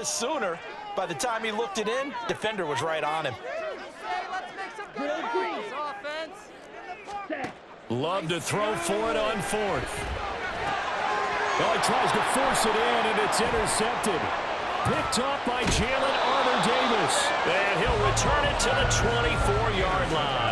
noticed sooner. By the time he looked it in, defender was right on him. Love to throw for it on fourth. Oh, he tries to force it in, and it's intercepted. Picked off by Jalen Armour-Davis. And he'll return it to the 24-yard line.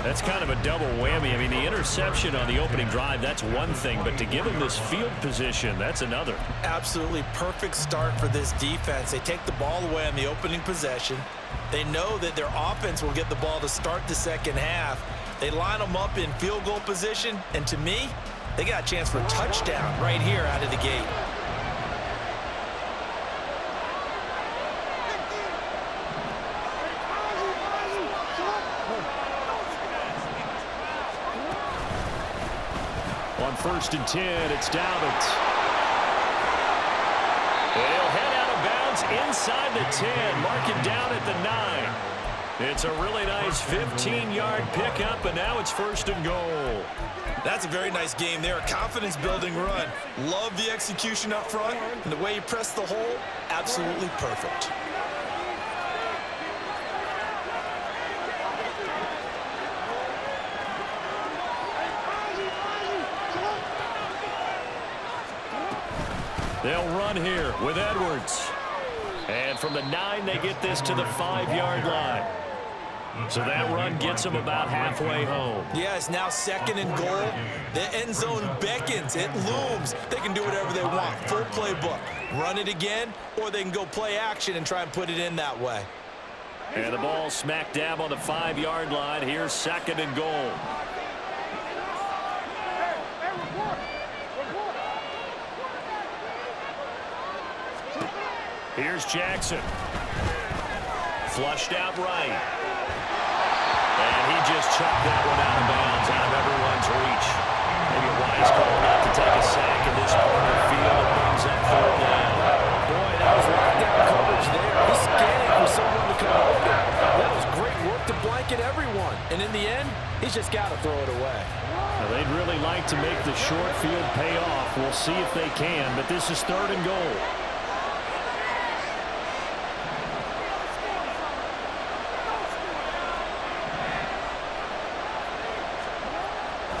That's kind of a double whammy. I mean, the interception on the opening drive, that's one thing. But to give him this field position, that's another. Absolutely perfect start for this defense. They take the ball away on the opening possession. They know that their offense will get the ball to start the second half. They line them up in field goal position. And to me, they got a chance for a touchdown right here out of the gate. On 1st and 10, it's Davitt. They'll head out of bounds inside the 10, mark it down at the 9. It's a really nice 15-yard pickup, and now it's 1st and goal. That's a very nice game there, a confidence-building run. Love the execution up front, and the way you press the hole, absolutely perfect. They'll run here with Edwards. And from the 9, they get this to the 5-yard line. So that run gets them about halfway home. Yeah, it's now 2nd and goal. The end zone beckons. It looms. They can do whatever they want. Full playbook. Run it again, or they can go play action and try and put it in that way. And the ball smack dab on the 5-yard line. Here's 2nd and goal. Here's Jackson. Flushed out right. And he just chucked that one out of bounds, out of everyone's reach. Maybe a wise call not to take a sack in this part of the field. It brings up 3rd down. Boy, that was lockdown coverage there. He's scanning for someone to come open. That was great work to blanket everyone. And in the end, he's just got to throw it away. Now, they'd really like to make the short field pay off. We'll see if they can, but this is 3rd and goal.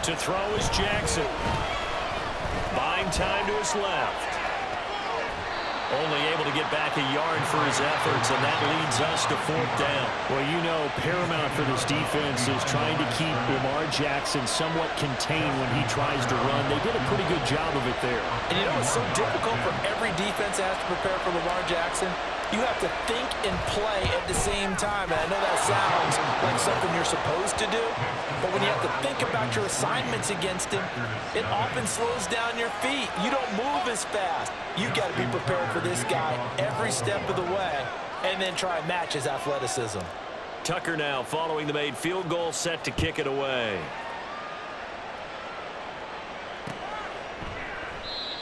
To throw is Jackson. Buying time to his left. Only able to get back a yard for his efforts, and that leads us to 4th down. Well, you know, paramount for this defense is trying to keep Lamar Jackson somewhat contained when he tries to run. They did a pretty good job of it there. And you know, it's so difficult for every defense that has to prepare for Lamar Jackson. You have to think and play at the same time. And I know that sounds like something you're supposed to do, but when you have to think about your assignments against him, it often slows down your feet. You don't move as fast. You got to be prepared for this guy every step of the way and then try and match his athleticism. Tucker now following the made field goal, set to kick it away.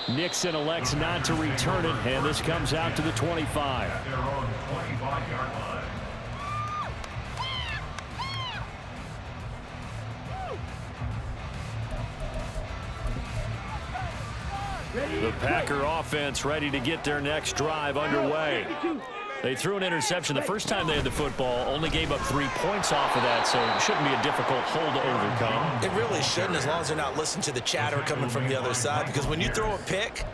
Nixon elects not to return it, and this comes out to the 25. The Packer offense ready to get their next drive underway. They threw an interception the first time they had the football, only gave up 3 points off of that, so it shouldn't be a difficult hole to overcome. It really shouldn't, as long as they're not listening to the chatter coming from the other side, because when you throw a pick,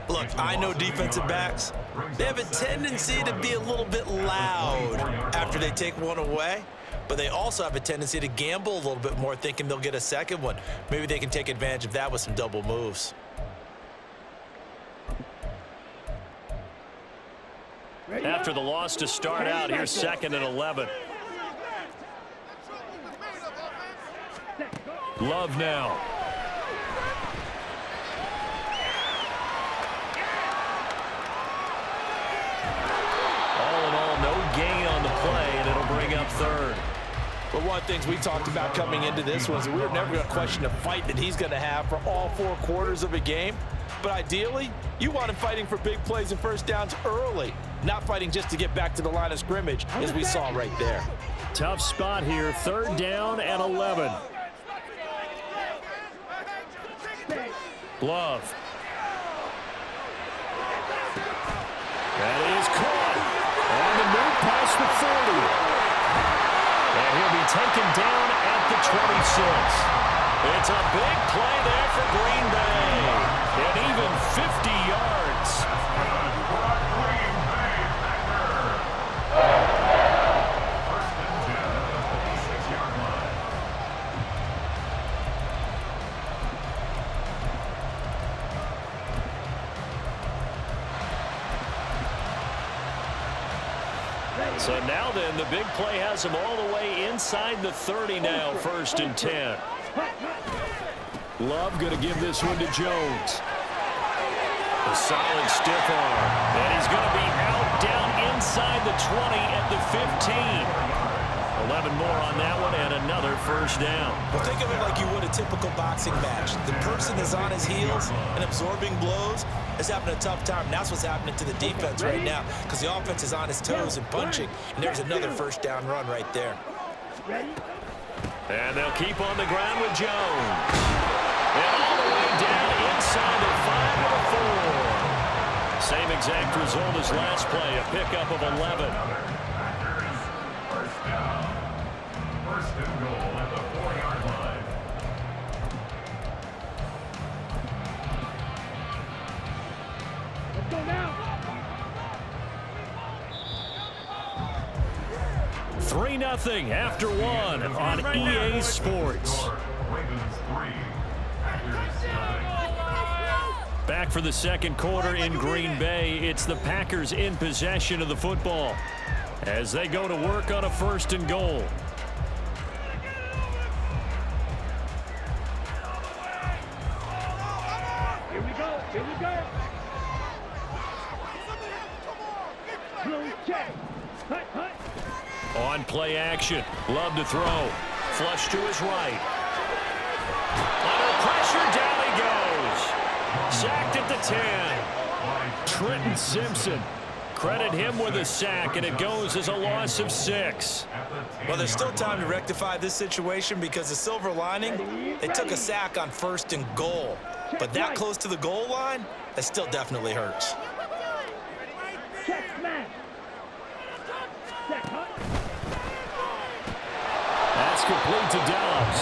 look, I know defensive backs, they have a tendency to be a little bit loud after they take one away, but they also have a tendency to gamble a little bit more, thinking they'll get a second one. Maybe they can take advantage of that with some double moves. After the loss to start out, here's 2nd and 11. Love now. All in all, no gain on the play, and it'll bring up 3rd. But one of the things we talked about coming into this was that we were never going to question the fight that he's going to have for all 4 quarters of a game. But ideally, you want him fighting for big plays and first downs early, not fighting just to get back to the line of scrimmage, as we saw right there. Tough spot here, 3rd down and 11. Love. That is caught. On the move past the 40. And he'll be taken down at the 26. It's a big play there for Green Bay. And even 50 yards. So now then, the big play has him all the way inside the 30 now, 1st and 10. Love going to give this one to Jones. A solid stiff arm. And he's going to be out down inside the 20 at the 15. 11 more on that one and another 1st down. Well, think of it like you would a typical boxing match. The person is on his heels and absorbing blows is having a tough time. And that's what's happening to the defense right now because the offense is on his toes and punching. And there's another 1st down run right there. And they'll keep on the ground with Jones. And all the way down inside the 5 to the 4. Same exact result as last play, a pickup of 11. First and goal at the 4-yard line. Let's go now. 3-0 after 1 on EA Sports. Back for the 2nd quarter in Green Bay. It's the Packers in possession of the football as they go to work on a 1st and goal. Here we go. On play action. Love to throw. Flush to his right. Under pressure, down he goes. Sacked at the 10. Trenton Simpson. Credit him with a sack, and it goes as a loss of 6. Well, there's still time to rectify this situation because the silver lining, they took a sack on 1st and goal. But that close to the goal line, that still definitely hurts. That's complete to Dobbs.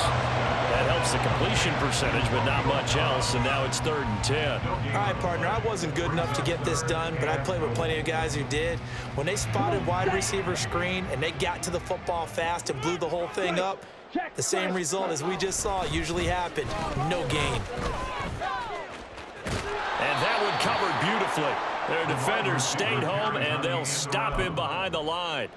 That helps the completion percentage, but not much else, and now it's 3rd and 10. All right, partner, I wasn't good enough to get this done, but I played with plenty of guys who did. When they spotted wide receiver screen and they got to the football fast and blew the whole thing up, the same result as we just saw usually happened. No gain. And that one covered beautifully. Their defenders stayed home, and they'll stop him behind the line.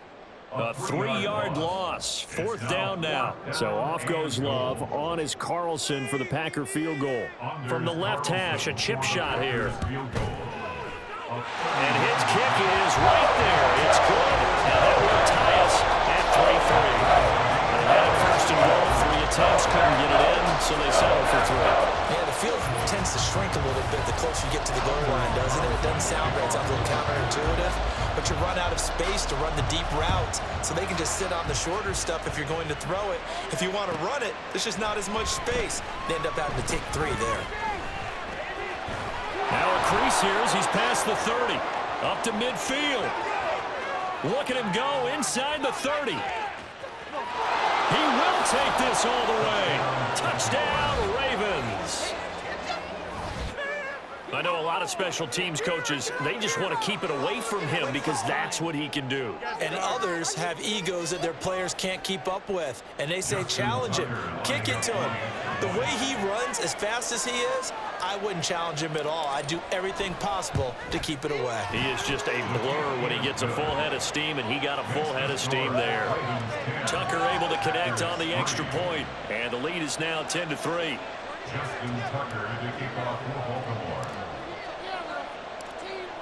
A 3-yard loss. 4th down now. So off goes Love. On is Carlson for the Packer field goal. From the left hash, a chip shot here. And his kick is right there. It's good. And that will tie us at 3-3. They had it 1st and goal. 3 attempts, couldn't get it in, so they settle for 3. Yeah, the field tends to shrink a little bit the closer you get to the goal line, doesn't it? It doesn't sound right. It sounds a little counterintuitive. But you run out of space to run the deep routes, so they can just sit on the shorter stuff if you're going to throw it. If you want to run it, there's just not as much space. They end up having to take 3 there. Now a crease here as he's past the 30. Up to midfield. Look at him go inside the 30. He will take this all the way. Touchdown, Ravens. I know a lot of special teams coaches, they just want to keep it away from him because that's what he can do. And others have egos that their players can't keep up with. And they say, challenge him, kick it to him. The way he runs as fast as he is, I wouldn't challenge him at all. I'd do everything possible to keep it away. He is just a blur when he gets a full head of steam, and he got a full head of steam there. Tucker able to connect on the extra point, and the lead is now 10-3. Justin Tucker to kick off for Baltimore.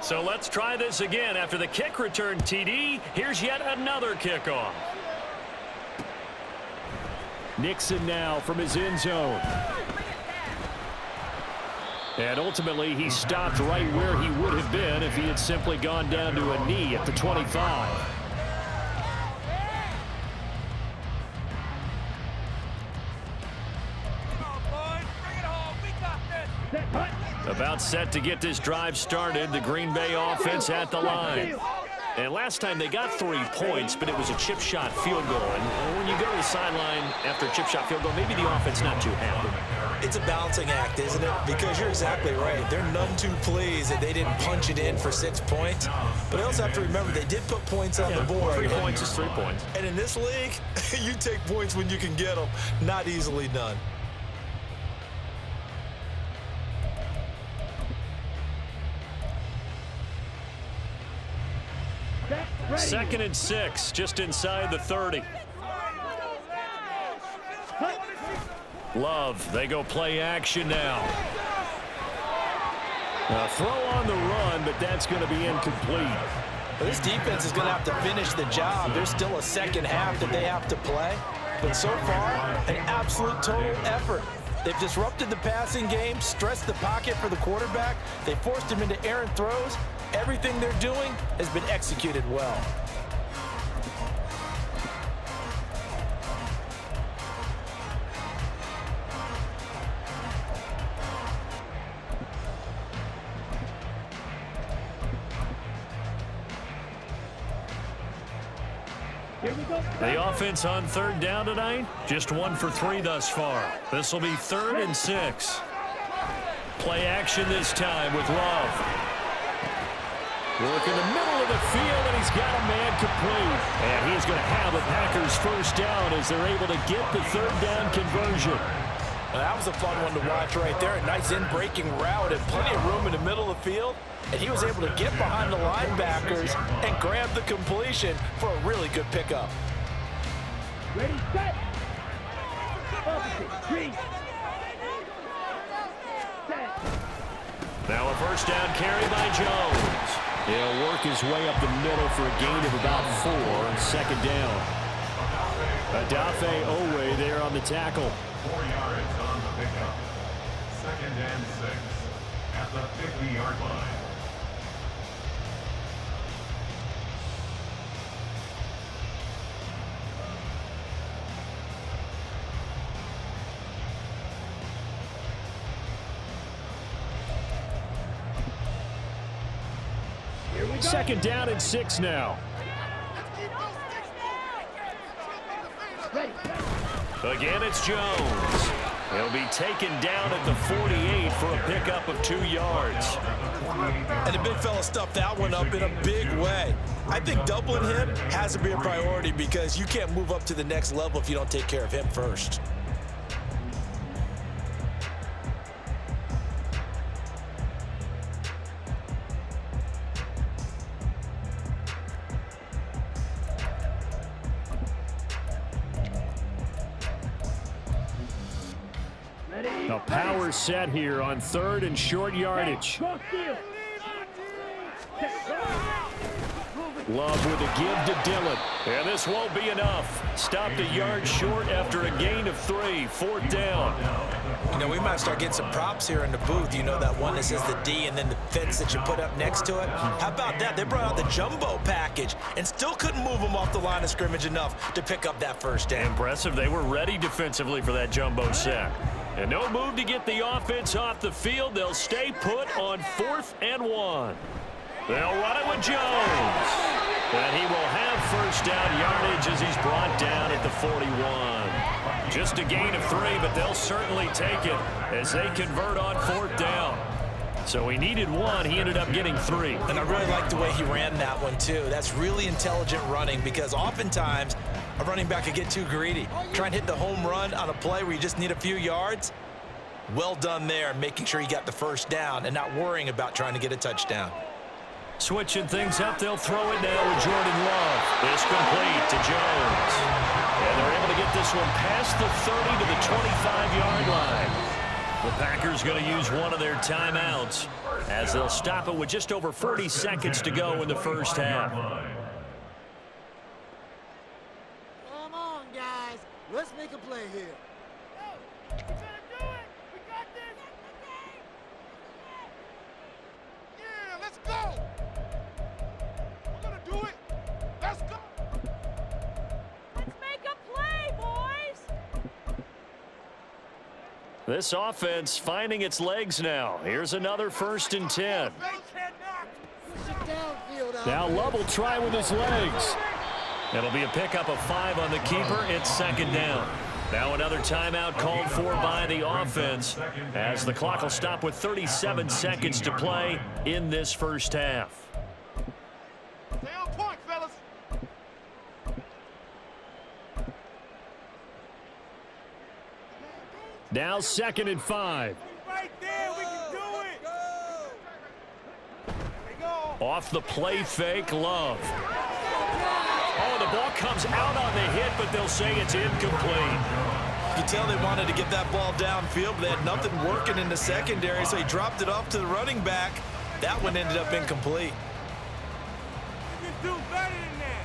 So let's try this again. After the kick return TD, here's yet another kickoff. Nixon now from his end zone. And ultimately, he stopped right where he would have been if he had simply gone down to a knee at the 25. About set to get this drive started. The Green Bay offense at the line. And last time they got 3 points, but it was a chip shot field goal. And when you go to the sideline after a chip shot field goal, maybe the offense not too happy. It's a balancing act, isn't it? Because you're exactly right. They're none too pleased that they didn't punch it in for 6 points. But I also have to remember they did put points on the board. 3 points is 3 points. And in this league, you take points when you can get them. Not easily done. Second and 6, just inside the 30. Love, they go play action now. A throw on the run, but that's going to be incomplete. Well, this defense is going to have to finish the job. There's still a second half that they have to play. But so far, an absolute total effort. They've disrupted the passing game, stressed the pocket for the quarterback. They forced him into errant throws. Everything they're doing has been executed well. The offense on third down tonight, just 1 for 3 thus far. This will be 3rd and 6. Play action this time with Love. Work in the middle of the field, and he's got a man complete. And he's going to have the Packers first down as they're able to get the third down conversion. Well, that was a fun one to watch right there. A nice in-breaking route and plenty of room in the middle of the field. And he was able to get behind the linebackers and grab the completion for a really good pickup. Ready, set. Three. Set. Now a first down carry by Jones. He'll work his way up the middle for a gain of about 4 on second down. Adafe Owe there on the tackle. 4 yards on the pickup. 2nd and 6 at the 50-yard line. Second down and 6 now. Again, it's Jones. He'll be taken down at the 48 for a pickup of 2 yards. And the big fella stuffed that one up in a big way. I think doubling him has to be a priority because you can't move up to the next level if you don't take care of him first. A power set here on 3rd and short yardage. Love with a give to Dillon. And this won't be enough. Stopped a yard short after a gain of 3. 4th down. You know, we might start getting some props here in the booth. You know, that one that says the D and then the fence that you put up next to it. How about that? They brought out the jumbo package and still couldn't move them off the line of scrimmage enough to pick up that first down. Impressive. They were ready defensively for that jumbo set. And no move to get the offense off the field. They'll stay put on 4th and 1. They'll run it with Jones. And he will have first down yardage as he's brought down at the 41. Just a gain of 3, but they'll certainly take it as they convert on 4th down. So he needed 1. He ended up getting 3. And I really like the way he ran that one, too. That's really intelligent running because oftentimes a running back could get too greedy. Try and hit the home run on a play where you just need a few yards. Well done there, making sure he got the first down and not worrying about trying to get a touchdown. Switching things up, they'll throw it now with Jordan Love. It's complete to Jones. And they're able to get this one past the 30 to the 25-yard line. The Packers going to use one of their timeouts as they'll stop it with just over 40 seconds to go in the first half. Come on, guys. Let's make a play here. We're gonna do it. We got this. Yeah, let's go. We're gonna do it. Let's go. Let's make a play, boys. This offense finding its legs now. Here's another 1st and 10. Now Love will try with his legs. It'll be a pickup of 5 on the keeper. It's 2nd down. Now another timeout called for by the offense as the clock will stop with 37 seconds to play in this first half. Stay on point, fellas. Now 2nd and 5. Right there, we can do it. Off the play fake, Love. Oh, the ball comes out on the hit, but they'll say it's incomplete. You can tell they wanted to get that ball downfield, but they had nothing working in the secondary, so he dropped it off to the running back. That one ended up incomplete. You can do better than that.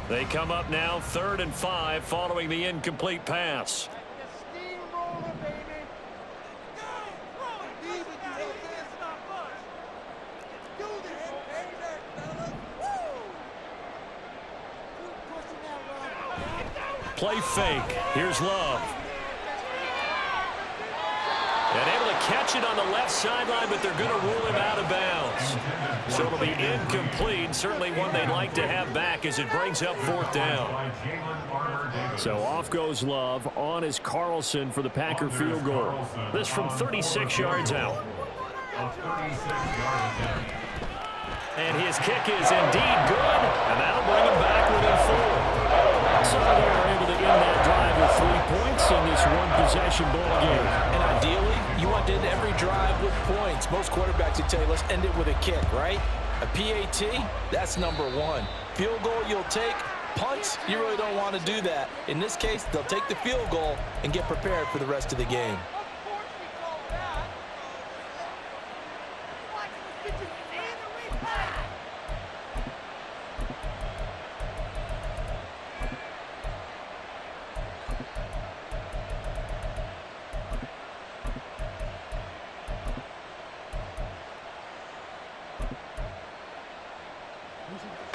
They come up now 3rd and 5 following the incomplete pass. Steamroller, baby. Leave it, you know this. Do this. Pushing that rock. Play fake. Here's Love. And able to catch it on the left sideline, but they're going to rule him out of bounds. So it'll be incomplete. Certainly one they'd like to have back as it brings up 4th down. So off goes Love. On is Carlson for the Packer field goal. This from 36 yards out. And his kick is indeed good, and that'll bring him back within 4. So they're able to end that drive with 3 points in this one-possession ball game. And ideally, you want to end every drive with points. Most quarterbacks would tell you, let's end it with a kick, right? A PAT, that's number 1. Field goal, you'll take. Punts, you really don't want to do that. In this case, they'll take the field goal and get prepared for the rest of the game.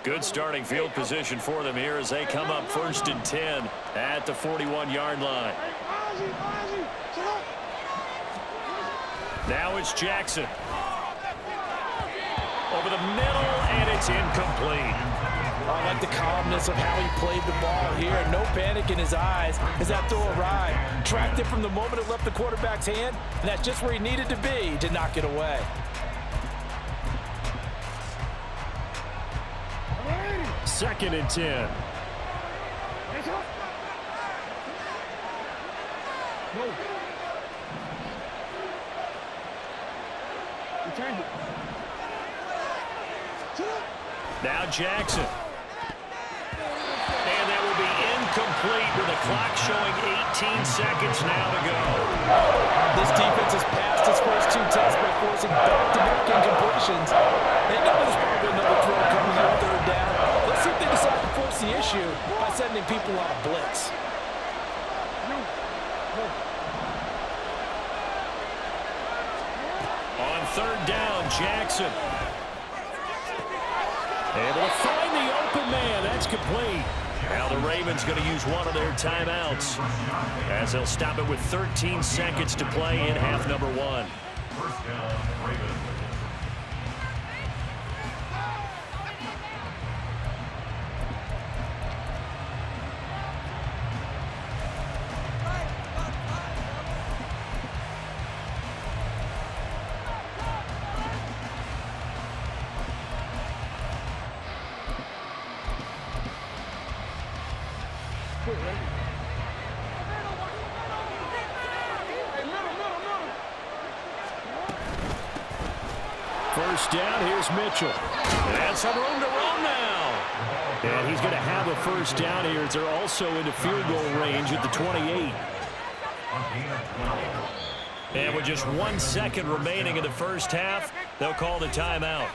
Good starting field position for them here as they come up 1st and 10 at the 41-yard line. Now it's Jackson. Over the middle, and it's incomplete. I like the calmness of how he played the ball here. No panic in his eyes as that throw arrived. Tracked it from the moment it left the quarterback's hand, and that's just where he needed to be to knock it away. 2nd and 10. Now Jackson. And that will be incomplete with the clock showing 18 seconds now to go. This defense has passed its first 2 tests by forcing back-to-back incompletions. They know there's probably another throw coming on 3rd down. Let's see if they decide to force the issue by sending people on a blitz. On 3rd down, Jackson. Able to find the open man. That's complete. Now the Ravens going to use one of their timeouts as they'll stop it with 13 seconds to play in half number 1. 1st down, Ravens. First down, here's Mitchell. And some room to run now. And he's going to have a first down here as they're also into field goal range at the 28. And with just 1 second remaining in the first half, they'll call the timeout.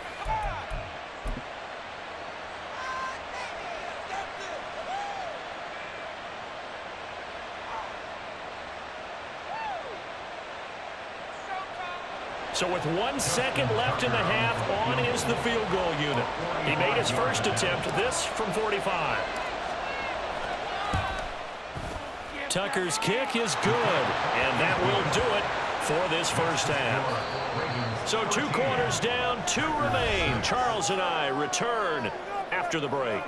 So with 1 second left in the half, on is the field goal unit. He made his first attempt, this from 45. Tucker's kick is good, and that will do it for this first half. So 2 quarters down, 2 remain. Charles and I return after the break.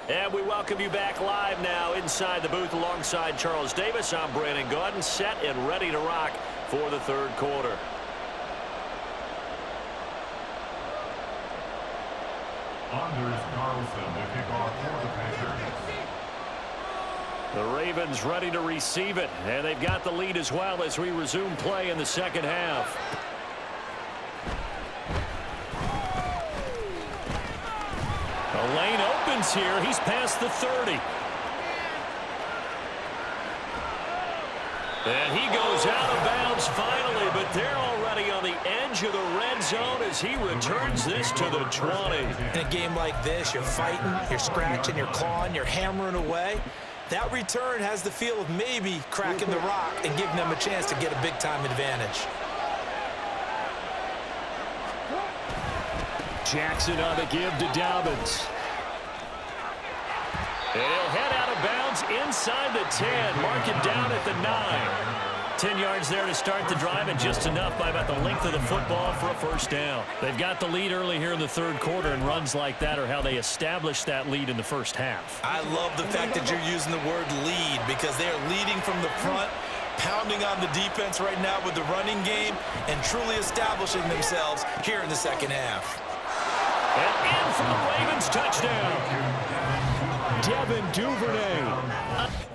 And we welcome you back live now inside the booth alongside Charles Davis. I'm Brandon Gaudin, set and ready to rock for the third quarter. Anders Carlson, the kickoff for the Packers. The Ravens ready to receive it, and they've got the lead as well as we resume play in the second half. The lane opens here. He's past the 30. And he goes out of bounds finally, but they're already on the edge of the red zone as he returns this to the 20. In a game like this, you're fighting, you're scratching, you're clawing, you're hammering away. That return has the feel of maybe cracking the rock and giving them a chance to get a big-time advantage. Jackson on the give to Dobbins. And he'll head out of bounds inside the 10. Mark it down at the 9. 10 yards there to start the drive, and just enough by about the length of the football for a first down. They've got the lead early here in the third quarter, and runs like that are how they establish that lead in the first half. I love the fact that you're using the word lead because they are leading from the front, pounding on the defense right now with the running game, and truly establishing themselves here in the second half. And in for the Ravens touchdown. Devin Duvernay.